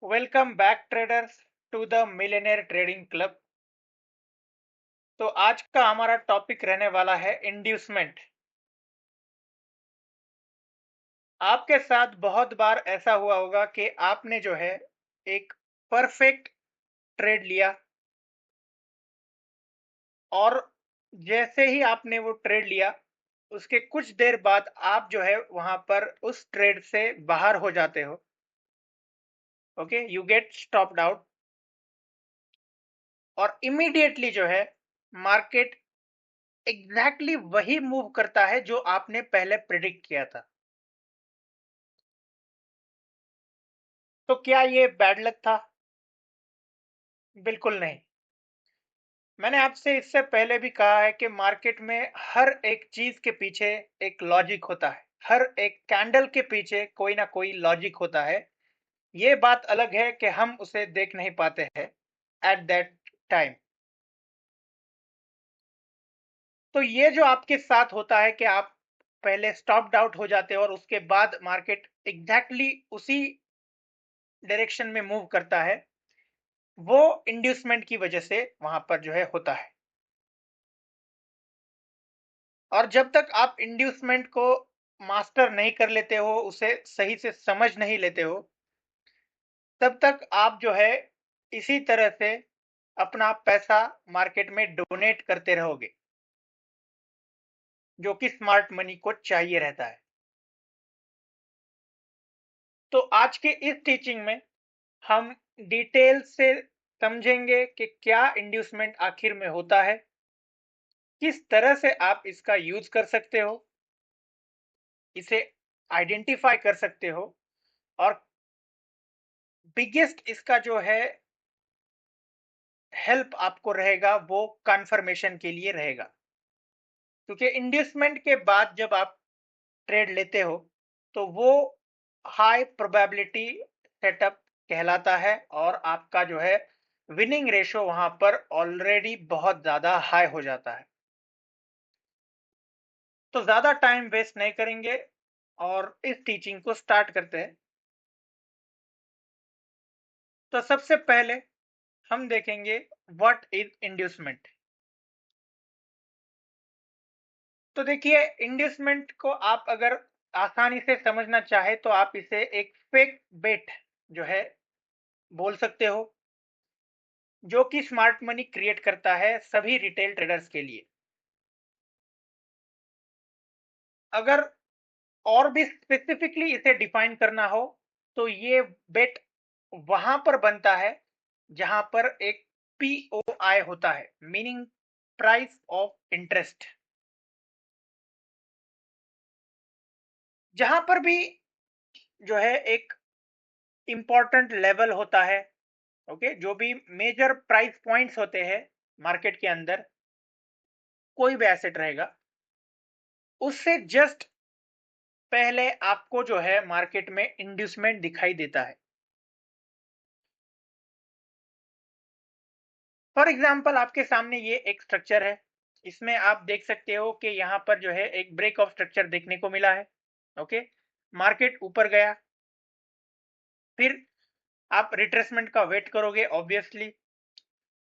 Welcome back traders to the millionaire trading club. तो आज का हमारा टॉपिक रहने वाला है इंड्यूसमेंट। आपके साथ बहुत बार ऐसा हुआ होगा कि आपने जो है एक परफेक्ट ट्रेड लिया और जैसे ही आपने वो ट्रेड लिया उसके कुछ देर बाद आप जो है वहां पर उस ट्रेड से बाहर हो जाते हो। Okay, you get stopped out और इमीडिएटली जो है मार्केट एग्जैक्टली वही मूव करता है जो आपने पहले प्रिडिक्ट किया था। तो क्या ये बैड लक था? बिल्कुल नहीं। मैंने आपसे इससे पहले भी कहा है कि मार्केट में हर एक चीज के पीछे एक लॉजिक होता है। हर एक कैंडल के पीछे कोई ना कोई लॉजिक होता है। ये बात अलग है कि हम उसे देख नहीं पाते हैं एट दैट टाइम। तो ये जो आपके साथ होता है कि आप पहले स्टॉप्ड आउट हो जाते हो और उसके बाद मार्केट एग्जैक्टली उसी डायरेक्शन में मूव करता है, वो इंड्यूसमेंट की वजह से वहां पर जो है होता है। और जब तक आप इंड्यूसमेंट को मास्टर नहीं कर लेते हो, उसे सही से समझ नहीं लेते हो, तब तक आप जो है इसी तरह से अपना पैसा मार्केट में डोनेट करते रहोगे, जो कि स्मार्ट मनी को चाहिए रहता है। तो आज के इस टीचिंग में हम डिटेल से समझेंगे कि क्या इंड्यूसमेंट आखिर में होता है, किस तरह से आप इसका यूज कर सकते हो, इसे आइडेंटिफाई कर सकते हो, और बिगेस्ट इसका जो है हेल्प आपको रहेगा वो कन्फर्मेशन के लिए रहेगा। क्योंकि इंड्यूसमेंट के बाद जब आप ट्रेड लेते हो तो वो हाई प्रोबेबिलिटी सेटअप कहलाता है और आपका जो है विनिंग रेशो वहां पर ऑलरेडी बहुत ज्यादा हाई हो जाता है। तो ज्यादा टाइम वेस्ट नहीं करेंगे और इस टीचिंग को स्टार्ट करते हैं। तो सबसे पहले हम देखेंगे व्हाट इज इंड्यूसमेंट। तो देखिए, इंड्यूसमेंट को आप अगर आसानी से समझना चाहे तो आप इसे एक फेक बेट जो है बोल सकते हो, जो कि स्मार्ट मनी क्रिएट करता है सभी रिटेल ट्रेडर्स के लिए। अगर और भी स्पेसिफिकली इसे डिफाइन करना हो तो ये बेट वहां पर बनता है जहां पर एक पीओआई होता है, मीनिंग प्राइस ऑफ इंटरेस्ट। जहां पर भी जो है एक इंपॉर्टेंट लेवल होता है, ओके, जो भी मेजर प्राइस पॉइंट्स होते हैं मार्केट के अंदर, कोई भी एसेट रहेगा, उससे जस्ट पहले आपको जो है मार्केट में इंड्यूसमेंट दिखाई देता है। फॉर एग्जांपल आपके सामने ये एक स्ट्रक्चर है। इसमें आप देख सकते हो कि यहाँ पर जो है एक ब्रेक ऑफ स्ट्रक्चर देखने को मिला है। ओके, मार्केट ऊपर गया, फिर आप रिट्रेसमेंट का वेट करोगे ऑब्वियसली।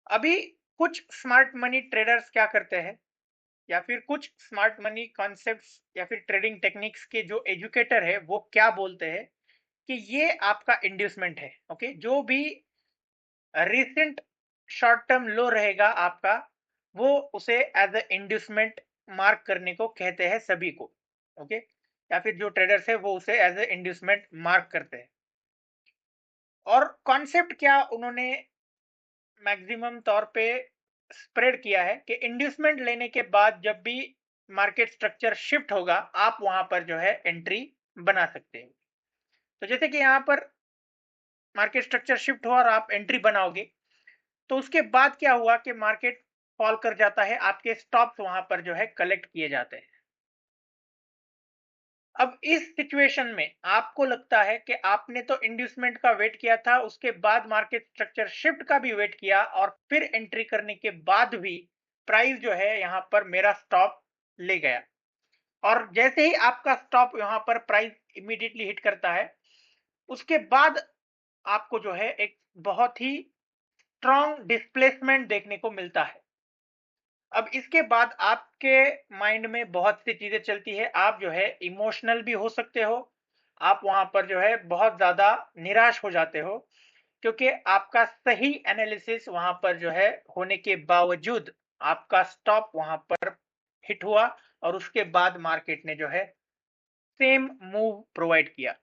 अभी कुछ स्मार्ट मनी ट्रेडर्स क्या करते हैं, या फिर कुछ स्मार्ट मनी कॉन्सेप्ट्स या फिर ट्रेडिंग टेक्निक्स के जो एजुकेटर है वो क्या बोलते हैं कि ये आपका इंड्यूसमेंट है। ओके, जो भी रिसेंट शॉर्ट टर्म लो रहेगा आपका, वो उसे एज अ इंड्यूसमेंट मार्क करने को कहते हैं सभी को। ओके, या फिर जो ट्रेडर्स है वो उसे एज अ इंड्यूसमेंट मार्क करते हैं। और कॉन्सेप्ट क्या उन्होंने मैक्सिमम तौर पे स्प्रेड किया है कि इंड्यूसमेंट लेने के बाद जब भी मार्केट स्ट्रक्चर शिफ्ट होगा, आप वहां पर जो है एंट्री बना सकते हैं। तो जैसे कि यहाँ पर मार्केट स्ट्रक्चर शिफ्ट हुआ और आप एंट्री बनाओगे, तो उसके बाद क्या हुआ कि मार्केट फॉल कर जाता है, आपके स्टॉप्स वहां पर जो है कलेक्ट किए जाते हैं। अब इस सिचुएशन में आपको लगता है कि आपने तो इंड्यूसमेंट का वेट किया था, उसके बाद मार्केट स्ट्रक्चर शिफ्ट का भी वेट किया, और फिर एंट्री करने के बाद भी प्राइस जो है यहाँ पर मेरा स्टॉप ले गया। और जैसे ही आपका स्टॉप यहाँ पर प्राइस इमीडिएटली हिट करता है, उसके बाद आपको जो है एक बहुत ही स्ट्रॉन्ग डिस्प्लेसमेंट देखने को मिलता है। अब इसके बाद आपके माइंड में बहुत सी चीजें चलती है, आप जो है इमोशनल भी हो सकते हो, आप वहां पर जो है बहुत ज्यादा निराश हो जाते हो, क्योंकि आपका सही एनालिसिस वहां पर जो है होने के बावजूद आपका स्टॉप वहां पर हिट हुआ और उसके बाद मार्केट ने जो है सेम मूव प्रोवाइड किया।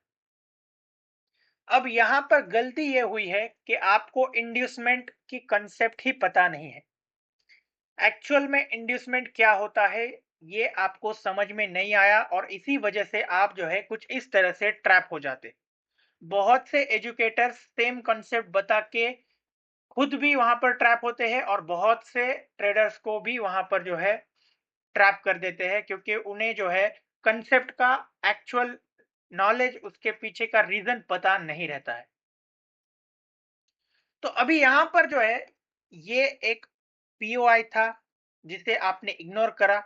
अब यहां पर गलती ये हुई है कि आपको इंड्यूसमेंट की कंसेप्ट ही पता नहीं है। एक्चुअल में इंड्यूसमेंट क्या होता है ये आपको समझ में नहीं आया और इसी वजह से आप जो है कुछ इस तरह से ट्रैप हो जाते। बहुत से एजुकेटर्स सेम कंसेप्ट बता के खुद भी वहां पर ट्रैप होते हैं और बहुत से ट्रेडर्स को भी वहां पर जो है ट्रैप कर देते हैं, क्योंकि उन्हें जो है कंसेप्ट का एक्चुअल नॉलेज, उसके पीछे का रीजन पता नहीं रहता है। तो अभी यहां पर जो है ये एक पीओआई था जिसे आपने इग्नोर करा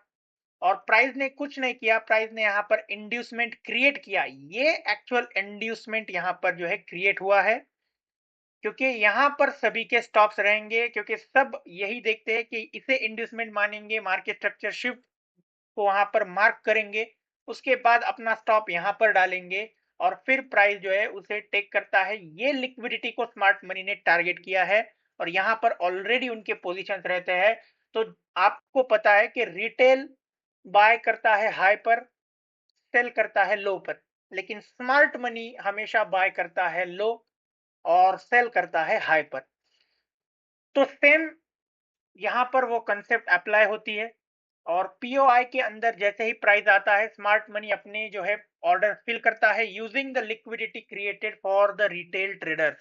और प्राइस ने कुछ नहीं किया, प्राइस ने यहाँ पर इंड्यूसमेंट क्रिएट किया। ये एक्चुअल इंड्यूसमेंट यहाँ पर जो है क्रिएट हुआ है, क्योंकि यहाँ पर सभी के स्टॉप्स रहेंगे, क्योंकि सब यही देखते हैं कि इसे इंड्यूसमेंट मानेंगे, मार्केट स्ट्रक्चर शिफ्ट को वहां पर मार्क करेंगे, उसके बाद अपना स्टॉप यहाँ पर डालेंगे और फिर प्राइस जो है उसे टेक करता है। ये लिक्विडिटी को स्मार्ट मनी ने टारगेट किया है और यहाँ पर ऑलरेडी उनके पोजीशंस रहते हैं। तो आपको पता है कि रिटेल बाय करता है हाई पर, सेल करता है लो पर, लेकिन स्मार्ट मनी हमेशा बाय करता है लो और सेल करता है हाई पर। तो सेम यहाँ पर वो कंसेप्ट अप्लाई होती है और पीओआई के अंदर जैसे ही प्राइस आता है, स्मार्ट मनी अपने जो है ऑर्डर फिल करता है using the liquidity created for the retail traders,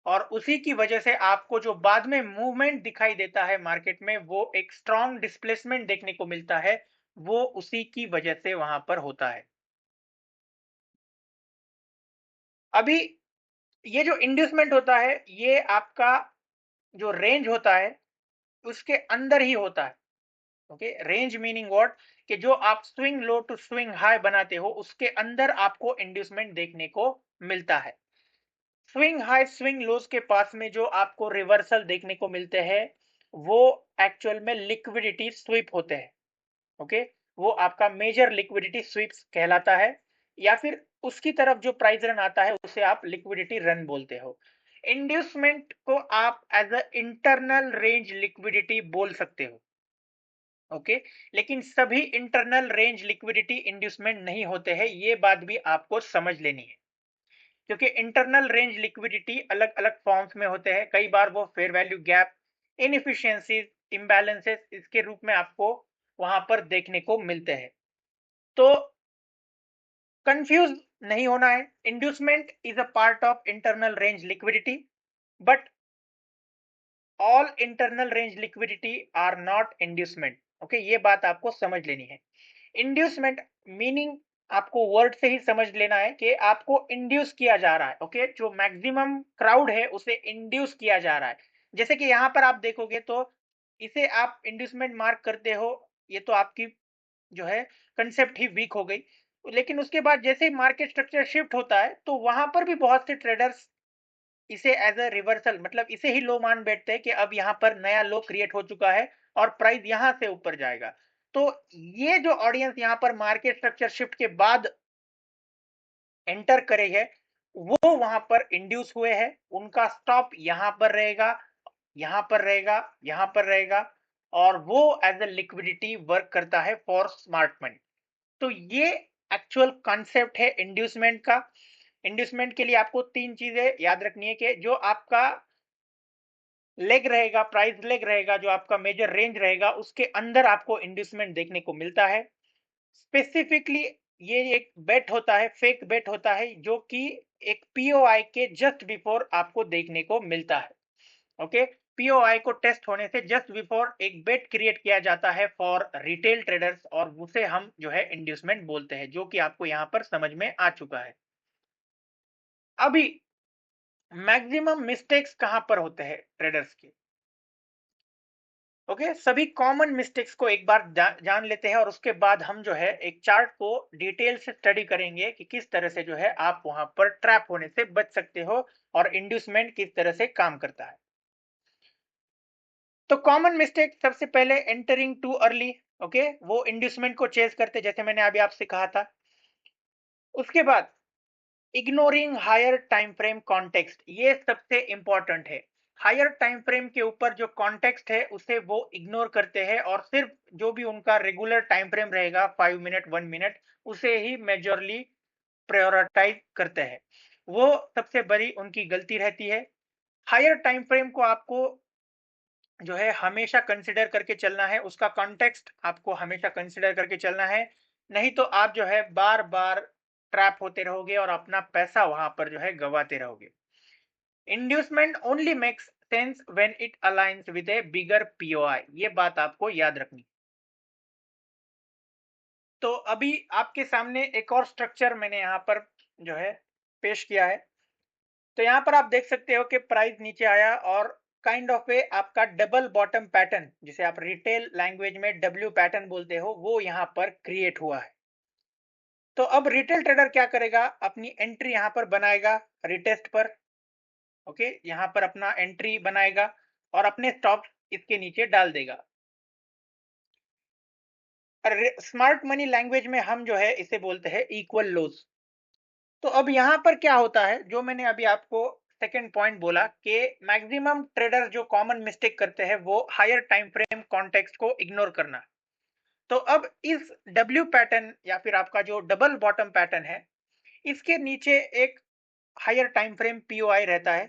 और उसी की वजह से आपको जो बाद में मूवमेंट दिखाई देता है मार्केट में, वो एक स्ट्रॉन्ग डिस्प्लेसमेंट देखने को मिलता है, वो उसी की वजह से वहां पर होता है। अभी ये जो इंड्यूसमेंट होता है ये आपका जो रेंज होता है उसके अंदर ही होता है। ओके, रेंज मीनिंग व्हाट, कि जो आप swing low to swing high बनाते हो उसके अंदर आपको इंड्यूसमेंट देखने को मिलता है। स्विंग हाई स्विंग लोज के पास में जो आपको रिवर्सल देखने को मिलते हैं वो एक्चुअल में लिक्विडिटी स्वीप होते हैं। ओके, वो आपका मेजर लिक्विडिटी स्वीप्स कहलाता है, या फिर उसकी तरफ जो प्राइस रन आता है उसे आप लिक्विडिटी रन बोलते हो। इंड्यूसमेंट को आप as a internal range liquidity बोल सकते हो। ओके, लेकिन सभी इंटरनल रेंज लिक्विडिटी इंड्यूसमेंट नहीं होते हैं, ये बात भी आपको समझ लेनी है, क्योंकि इंटरनल रेंज लिक्विडिटी अलग अलग फॉर्म्स में होते हैं। कई बार वो fair value gap, inefficiencies, imbalances इसके रूप में आपको वहां पर देखने को मिलते हैं। तो कंफ्यूज नहीं होना है, inducement is a part of internal range liquidity, but all internal range liquidity are not inducement. Okay, ये बात आपको समझ लेनी है। इंड्यूसमेंट मीनिंग आपको वर्ड से ही समझ लेना है कि आपको इंड्यूस किया जा रहा है। ओके, जो मैक्सिमम क्राउड है उसे इंड्यूस किया जा रहा है। जैसे कि यहाँ पर आप देखोगे तो इसे आप इंड्यूसमेंट मार्क करते हो, ये तो आपकी जो है कंसेप्ट ही वीक हो गई। लेकिन उसके बाद जैसे ही मार्केट स्ट्रक्चर शिफ्ट होता है तो वहां पर भी बहुत से ट्रेडर्स इसे एज अ रिवर्सल, मतलब इसे ही लो मान बैठते हैं कि अब यहाँ पर नया लो क्रिएट हो चुका है और प्राइस यहां से ऊपर जाएगा। तो ये जो ऑडियंस यहाँ पर मार्केट स्ट्रक्चर शिफ्ट के बाद एंटर करे है, वो वहां पर इंड्यूस हुए हैं, उनका स्टॉप यहाँ पर रहेगा, यहाँ पर रहेगा, यहाँ पर रहेगा, और वो एज अ लिक्विडिटी वर्क करता है फॉर स्मार्ट मनी। तो ये एक्चुअल कॉन्सेप्ट है इंड्यूसमेंट का। इंड्यूसमेंट के लिए आपको तीन चीजें याद रखनी है कि जो आपका लेग रहेगा, प्राइस लेग रहेगा, जो आपका मेजर रेंज रहेगा, उसके अंदर आपको इंड्यूसमेंट देखने को मिलता है। स्पेसिफिकली ये एक बेट होता है, फेक बेट होता है, जो कि एक पीओआई के जस्ट बिफोर आपको देखने को मिलता है। ओके, पीओआई को टेस्ट होने से जस्ट बिफोर एक बेट क्रिएट किया जाता है फॉर रिटेल ट्रेडर्स और उसे हम जो है इंड्यूसमेंट बोलते हैं, जो कि आपको यहां पर समझ में आ चुका है। अभी मैक्सिमम मिस्टेक्स कहां पर होते हैं ट्रेडर्स के? ओके, सभी कॉमन मिस्टेक्स को एक बार जान लेते हैं और उसके बाद हम जो है एक चार्ट को डिटेल से स्टडी करेंगे कि किस तरह से जो है आप वहां पर ट्रैप होने से बच सकते हो और इंड्यूसमेंट किस तरह से काम करता है। तो कॉमन मिस्टेक सबसे पहले एंटरिंग टू अर्ली। ओके, वो इंड्यूसमेंट को चेज करते जैसे मैंने अभी आपसे कहा था। उसके बाद ignoring higher time frame context, ये सबसे इंपॉर्टेंट है। हायर टाइम फ्रेम के ऊपर जो कॉन्टेक्स्ट है उसे वो इग्नोर करते हैं और सिर्फ जो भी उनका रेगुलर टाइम फ्रेम रहेगा 5 मिनट 1 मिनट उसे ही मेजरली प्रायोरिटाइज करते हैं। वो सबसे बड़ी उनकी गलती रहती है। हायर टाइम फ्रेम को आपको जो है हमेशा कंसिडर करके चलना है, उसका कॉन्टेक्स्ट आपको हमेशा कंसिडर करके चलना है। नहीं तो आप जो है बार बार ट्रैप होते रहोगे और अपना पैसा वहां पर जो है गवाते रहोगे। Inducement only makes sense when it aligns with A bigger POI, ये बात आपको याद रखनी। तो अभी आपके सामने एक और स्ट्रक्चर मैंने यहाँ पर जो है पेश किया है। तो यहाँ पर आप देख सकते हो कि प्राइस नीचे आया और काइंड ऑफ ए आपका डबल बॉटम पैटर्न, जिसे आप रिटेल लैंग्वेज में डब्ल्यू पैटर्न बोलते हो, वो यहाँ पर क्रिएट हुआ है। तो अब रिटेल ट्रेडर क्या करेगा, अपनी एंट्री यहाँ पर बनाएगा रिटेस्ट पर। ओके, यहाँ पर अपना एंट्री बनाएगा और अपने स्टॉप इसके नीचे डाल देगा। स्मार्ट मनी लैंग्वेज में हम जो है इसे बोलते हैं इक्वल लोज। तो अब यहाँ पर क्या होता है, जो मैंने अभी आपको सेकंड पॉइंट बोला कि मैक्सिमम ट्रेडर जो कॉमन मिस्टेक करते हैं वो हायर टाइम फ्रेम कॉन्टेक्स्ट को इग्नोर करना। तो अब इस डब्ल्यू पैटर्न या फिर आपका जो डबल बॉटम पैटर्न है, इसके नीचे एक हायर टाइम फ्रेम पीओआई रहता है।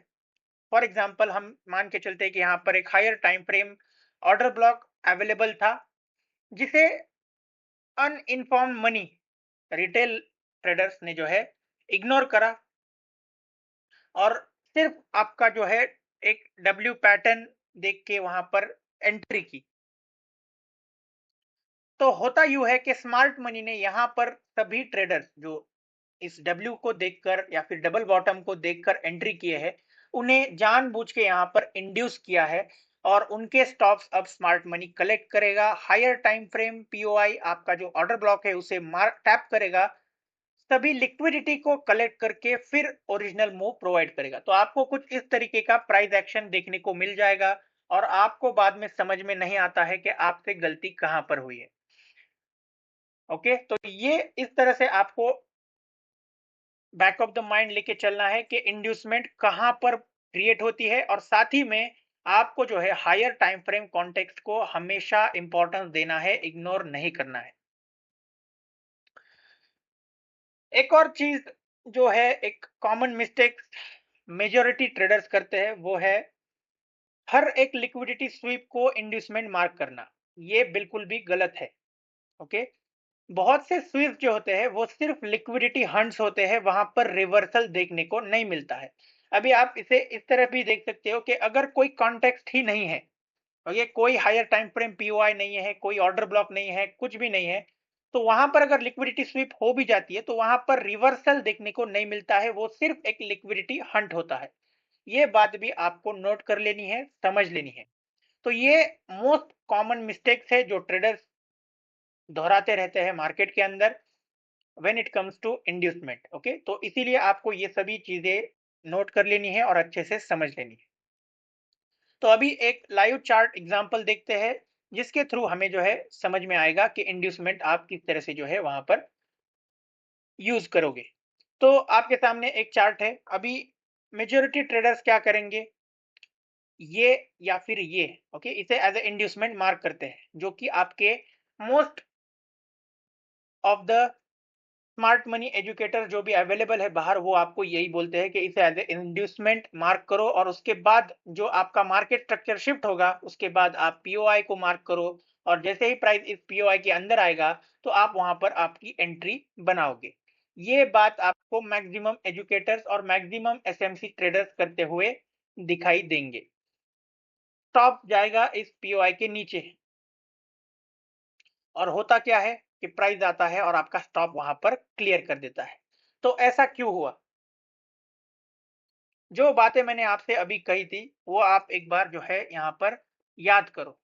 फॉर एग्जांपल हम मान के चलते हैं कि यहाँ पर एक higher time frame order block available था, जिसे अनइन्फॉर्म्ड मनी रिटेल ट्रेडर्स ने जो है इग्नोर करा और सिर्फ आपका जो है एक डब्ल्यू पैटर्न देख के वहां पर एंट्री की। तो होता यूं है कि स्मार्ट मनी ने यहाँ पर सभी ट्रेडर्स जो इस डब्ल्यू को देखकर या फिर डबल बॉटम को देखकर एंट्री किए हैं, उन्हें जानबूझ के यहाँ पर इंड्यूस किया है और उनके स्टॉप्स अब स्मार्ट मनी कलेक्ट करेगा। हायर टाइम फ्रेम पीओआई आपका जो ऑर्डर ब्लॉक है उसे मार टैप करेगा, सभी लिक्विडिटी को कलेक्ट करके फिर ओरिजिनल मूव प्रोवाइड करेगा। तो आपको कुछ इस तरीके का प्राइस एक्शन देखने को मिल जाएगा और आपको बाद में समझ में नहीं आता है कि आपसे गलती कहां पर हुई है। ओके, तो ये इस तरह से आपको बैक ऑफ द माइंड लेके चलना है कि इंड्यूसमेंट कहां पर क्रिएट होती है और साथ ही में आपको जो है हायर टाइम फ्रेम कॉन्टेक्स्ट को हमेशा इंपॉर्टेंस देना है, इग्नोर नहीं करना है। एक और चीज जो है एक कॉमन मिस्टेक मेजॉरिटी ट्रेडर्स करते हैं वो है हर एक लिक्विडिटी स्वीप को इंड्यूसमेंट मार्क करना। ये बिल्कुल भी गलत है। ओके, बहुत से स्वीप जो होते हैं वो सिर्फ लिक्विडिटी हंट्स होते हैं, वहां पर रिवर्सल देखने को नहीं मिलता है। अभी आप इसे इस तरह भी देख सकते हो कि अगर कोई कॉन्टेक्स्ट ही नहीं है और ये कोई हायर टाइम फ्रेम पीओआई नहीं है, कोई ऑर्डर ब्लॉक नहीं है, कुछ भी नहीं है, तो वहां पर अगर लिक्विडिटी स्वीप हो भी जाती है तो वहां पर रिवर्सल देखने को नहीं मिलता है, वो सिर्फ एक लिक्विडिटी हंट होता है। ये बात भी आपको नोट कर लेनी है, समझ लेनी है। तो ये मोस्ट कॉमन मिस्टेक्स है जो ट्रेडर्स दोहराते रहते हैं मार्केट के अंदर when it comes to inducement. Okay, तो इसीलिए आपको ये सभी चीजें नोट कर लेनी है और अच्छे से समझ लेनी है। तो अभी एक लाइव चार्ट एग्जांपल देखते हैं जिसके थ्रू हमें जो है समझ में आएगा कि इंड्यूसमेंट आप किस तरह से जो है वहां पर यूज करोगे। तो आपके सामने एक चार्ट है। अभी मेजॉरिटी ट्रेडर्स क्या करेंगे, ये या फिर ये, ओके, इसे एज ए इंड्यूसमेंट मार्क करते हैं, जो कि आपके most of the smart money educator जो भी अवेलेबल है बाहर, वो आपको यही बोलते हैं कि इसे एज ए इंड्यूसमेंट मार्क करो और उसके बाद जो आपका मार्केट स्ट्रक्चर शिफ्ट होगा उसके बाद आप पीओआई को मार्क करो और जैसे ही प्राइस इस पीओआई के अंदर आएगा तो आप वहां पर आपकी एंट्री बनाओगे। ये बात आपको मैक्सिमम एजुकेटर्स और मैक्सिमम एसएमसी ट्रेडर्स करते हुए दिखाई देंगे। स्टॉप जाएगा इस पीओआई के नीचे और होता क्या है कि प्राइस आता है और आपका स्टॉप वहां पर क्लियर कर देता है। तो ऐसा क्यों हुआ, जो बातें मैंने आपसे अभी कही थी वो आप एक बार जो है यहाँ पर याद करो।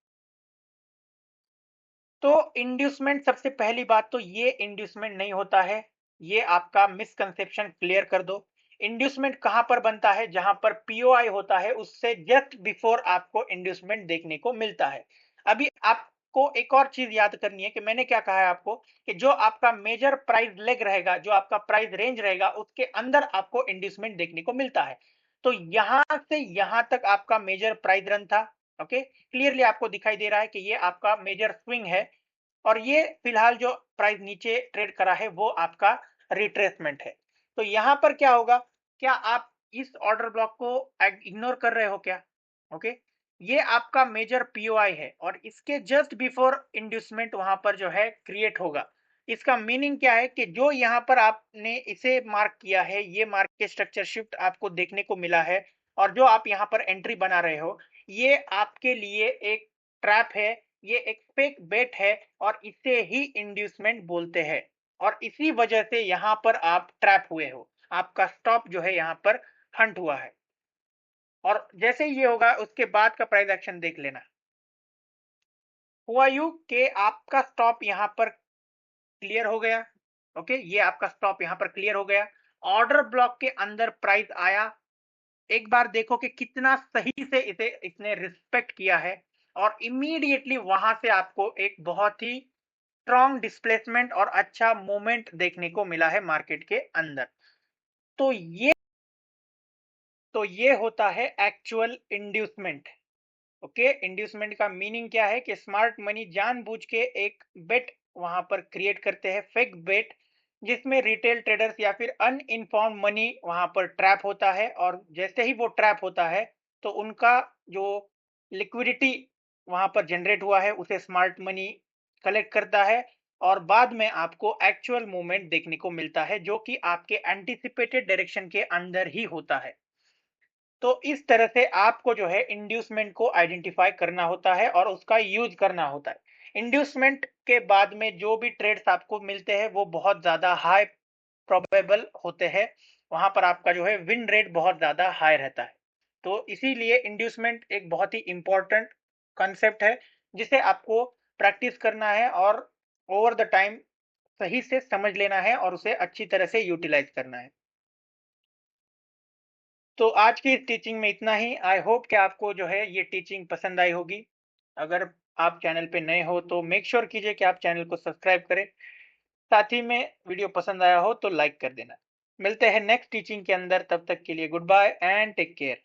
तो इंड्यूसमेंट, सबसे पहली बात तो ये इंड्यूसमेंट नहीं होता है, ये आपका मिसकंसेप्शन क्लियर कर दो। इंड्यूसमेंट कहां पर बनता है? जहां पर पीओआई होता है उससे जस्ट बिफोर आपको इंड्यूसमेंट देखने को मिलता है। अभी आपको एक और चीज याद करनी है कि मैंने क्या कहा है आपको, कि जो आपका मेजर प्राइस लेग रहेगा, जो आपका प्राइस रेंज रहेगा, उसके अंदर आपको इंड्यूसमेंट देखने को मिलता है। तो यहां से यहां तक आपका मेजर प्राइस रन था। ओके, क्लियरली आपको दिखाई दे रहा है कि ये आपका मेजर स्विंग है, और ये फिलहाल जो प्राइस नीचे ट्रेड करा है वो आपका रिट्रेसमेंट है। तो यहां पर क्या होगा, क्या आप इस ऑर्डर ब्लॉक को इग्नोर कर रहे हो क्या? ओके, ये आपका मेजर पीओआई है और इसके जस्ट बिफोर इंड्यूसमेंट वहां पर जो है क्रिएट होगा। इसका मीनिंग क्या है कि जो यहाँ पर आपने इसे मार्क किया है, ये मार्केट स्ट्रक्चर शिफ्ट आपको देखने को मिला है, और जो आप यहाँ पर एंट्री बना रहे हो, ये आपके लिए एक ट्रैप है, ये एक फेक बेट है, और इसे ही इंड्यूसमेंट बोलते हैं। और इसी वजह से यहाँ पर आप ट्रैप हुए हो, आपका स्टॉप जो है यहाँ पर हंट हुआ है। और जैसे ही ये होगा उसके बाद का प्राइस एक्शन देख लेना। हुआ यूं कि आपका स्टॉप यहाँ पर क्लियर हो गया। ओके, ये आपका स्टॉप यहाँ पर क्लियर हो गया, ऑर्डर ब्लॉक के अंदर प्राइस आया। एक बार देखो कि कितना सही से इसे इसने रिस्पेक्ट किया है, और इमीडिएटली वहां से आपको एक बहुत ही स्ट्रॉन्ग डिस्प्लेसमेंट और अच्छा मूवमेंट देखने को मिला है मार्केट के अंदर। तो ये होता है एक्चुअल इंड्यूसमेंट। ओके, इंड्यूसमेंट का मीनिंग क्या है कि स्मार्ट मनी जानबूझ के एक बेट वहां पर क्रिएट करते हैं, फेक बेट, जिसमें रिटेल ट्रेडर्स या फिर अनइन्फॉर्म्ड मनी वहां पर ट्रैप होता है, और जैसे ही वो ट्रैप होता है तो उनका जो लिक्विडिटी वहां पर जनरेट हुआ है उसे स्मार्ट मनी कलेक्ट करता है, और बाद में आपको एक्चुअल मूवमेंट देखने को मिलता है जो कि आपके एंटिसिपेटेड डायरेक्शन के अंदर ही होता है। तो इस तरह से आपको जो है इंड्यूसमेंट को आइडेंटिफाई करना होता है और उसका यूज करना होता है। इंड्यूसमेंट के बाद में जो भी ट्रेड्स आपको मिलते हैं वो बहुत ज्यादा हाई प्रोबेबल होते हैं, वहां पर आपका जो है विन रेट बहुत ज्यादा हाई रहता है। तो इसीलिए इंड्यूसमेंट एक बहुत ही इंपॉर्टेंट कॉन्सेप्ट है, जिसे आपको प्रैक्टिस करना है और ओवर द टाइम सही से समझ लेना है और उसे अच्छी तरह से यूटिलाइज करना है। तो आज की इस टीचिंग में इतना ही। आई होप कि आपको जो है ये टीचिंग पसंद आई होगी। अगर आप चैनल पे नए हो तो मेक श्योर कीजिए कि आप चैनल को सब्सक्राइब करें, साथ ही में वीडियो पसंद आया हो तो लाइक कर देना। मिलते हैं नेक्स्ट टीचिंग के अंदर, तब तक के लिए goodbye and take care.